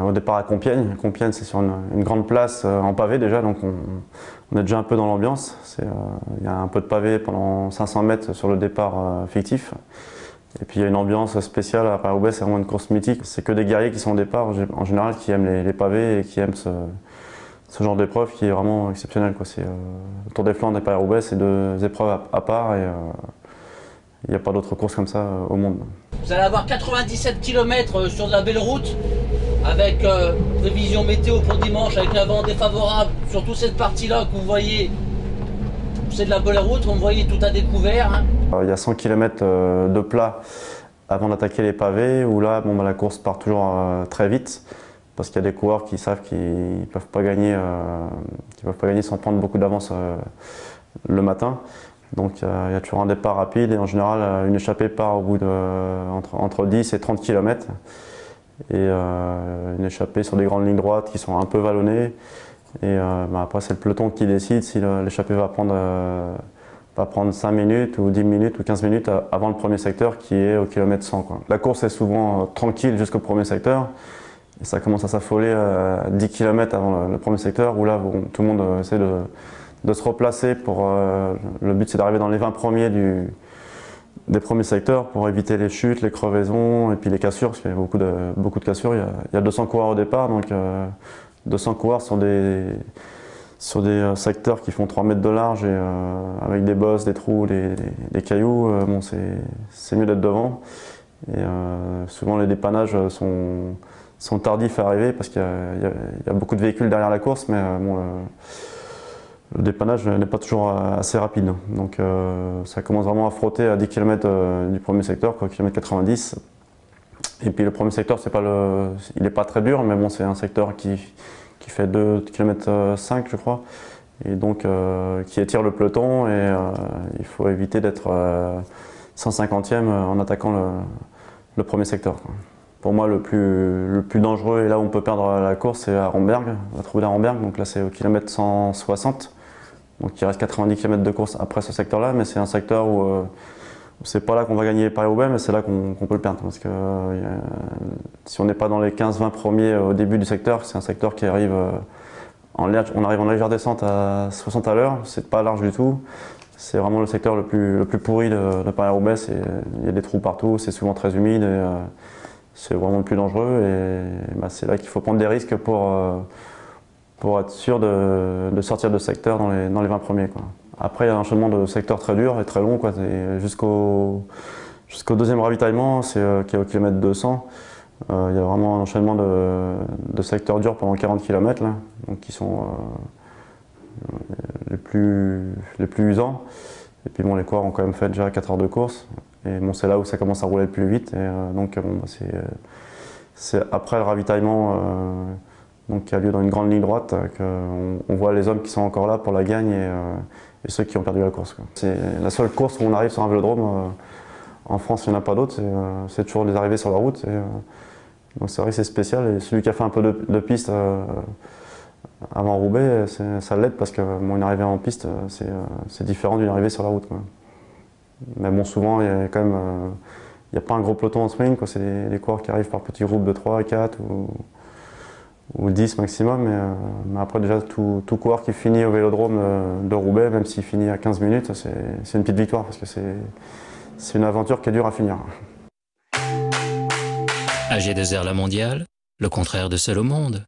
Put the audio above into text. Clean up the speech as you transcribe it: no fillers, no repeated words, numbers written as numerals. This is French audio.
au départ à Compiègne. Compiègne, c'est sur une grande place en pavé déjà, donc on est déjà un peu dans l'ambiance. Il y a un peu de pavé pendant 500 mètres sur le départ fictif. Et puis il y a une ambiance spéciale à Paris-Roubaix, c'est vraiment une course mythique. C'est que des guerriers qui sont au départ, en général, qui aiment les pavés et qui aiment ce genre d'épreuve qui est vraiment exceptionnel, quoi. Le Tour des Flandres et Paris-Roubaix, c'est deux épreuves à part et il n'y a pas d'autres courses comme ça au monde. Vous allez avoir 97 km sur de la belle route, avec prévision météo pour dimanche, avec un vent défavorable. Surtout cette partie-là que vous voyez, c'est de la belle route, vous voyez tout à découvert. Hein. Il y a 100 km de plat avant d'attaquer les pavés, où là, la course part toujours très vite, parce qu'il y a des coureurs qui savent qu'ils ne peuvent pas gagner, sans prendre beaucoup d'avance le matin. Donc il y a toujours un départ rapide et en général une échappée part au bout entre 10 et 30 km. Et une échappée sur des grandes lignes droites qui sont un peu vallonnées. Et après c'est le peloton qui décide si l'échappée va prendre 5 minutes ou 10 minutes ou 15 minutes avant le premier secteur qui est au kilomètre 100, quoi. La course est souvent tranquille jusqu'au premier secteur. Et ça commence à s'affoler à 10 km avant le premier secteur où là tout le monde essaie de se replacer le but c'est d'arriver dans les 20 premiers des premiers secteurs pour éviter les chutes, les crevaisons et puis les cassures, parce qu'il y a beaucoup de cassures. Il y a 200 coureurs au départ, donc 200 coureurs sur des secteurs qui font 3 mètres de large et avec des bosses, des trous, des cailloux, c'est mieux d'être devant. Et souvent les dépannages sont tardifs à arriver parce qu'il y a beaucoup de véhicules derrière la course, mais le dépannage n'est pas toujours assez rapide. Donc ça commence vraiment à frotter à 10 km du premier secteur, quoi, km 90. Et puis le premier secteur, il n'est pas très dur, mais bon, c'est un secteur qui fait 2 km 5, je crois, et donc qui étire le peloton et il faut éviter d'être 150e en attaquant le premier secteur, quoi. Pour moi, le plus dangereux et là où on peut perdre la course, c'est à Ramberg, la Trouée d'Arenberg. Donc là, c'est au kilomètre 160. Donc il reste 90 km de course après ce secteur-là, mais c'est un secteur où c'est pas là qu'on va gagner Paris-Roubaix, mais c'est là qu'on peut le perdre. Parce que si on n'est pas dans les 15-20 premiers au début du secteur, c'est un secteur qui arrive on arrive en légère descente à 60 à l'heure, c'est pas large du tout. C'est vraiment le secteur le plus pourri de Paris-Roubaix. Il y a des trous partout, c'est souvent très humide. Et, c'est vraiment le plus dangereux et c'est là qu'il faut prendre des risques pour être sûr de sortir de secteur dans les 20 premiers, quoi. Après, il y a un enchaînement de secteurs très dur et très long, quoi. Jusqu'au deuxième ravitaillement, qui est au kilomètre 200. Il y a vraiment un enchaînement de secteurs durs pendant 40 km, là, donc qui sont les plus usants. Et puis bon, les coureurs ont quand même fait déjà 4 heures de course. Et bon, c'est là où ça commence à rouler le plus vite. Et donc c'est après le ravitaillement qui a lieu dans une grande ligne droite qu'on voit les hommes qui sont encore là pour la gagne et ceux qui ont perdu la course, quoi. C'est la seule course où on arrive sur un vélodrome. En France, il n'y en a pas d'autres. C'est toujours les arrivées sur la route. Donc c'est vrai que c'est spécial. Et celui qui a fait un peu de piste avant Roubaix, ça l'aide parce que une arrivée en piste, c'est différent d'une arrivée sur la route, quoi. Mais bon, souvent, il n'y a pas un gros peloton en sprint, quoi. C'est des coureurs qui arrivent par petits groupes de 3, 4 ou 10 maximum. Mais après, déjà, tout coureur qui finit au vélodrome de Roubaix, même s'il finit à 15 minutes, c'est une petite victoire parce que c'est une aventure qui est dure à finir. AG2R La Mondiale, le contraire de seul au monde.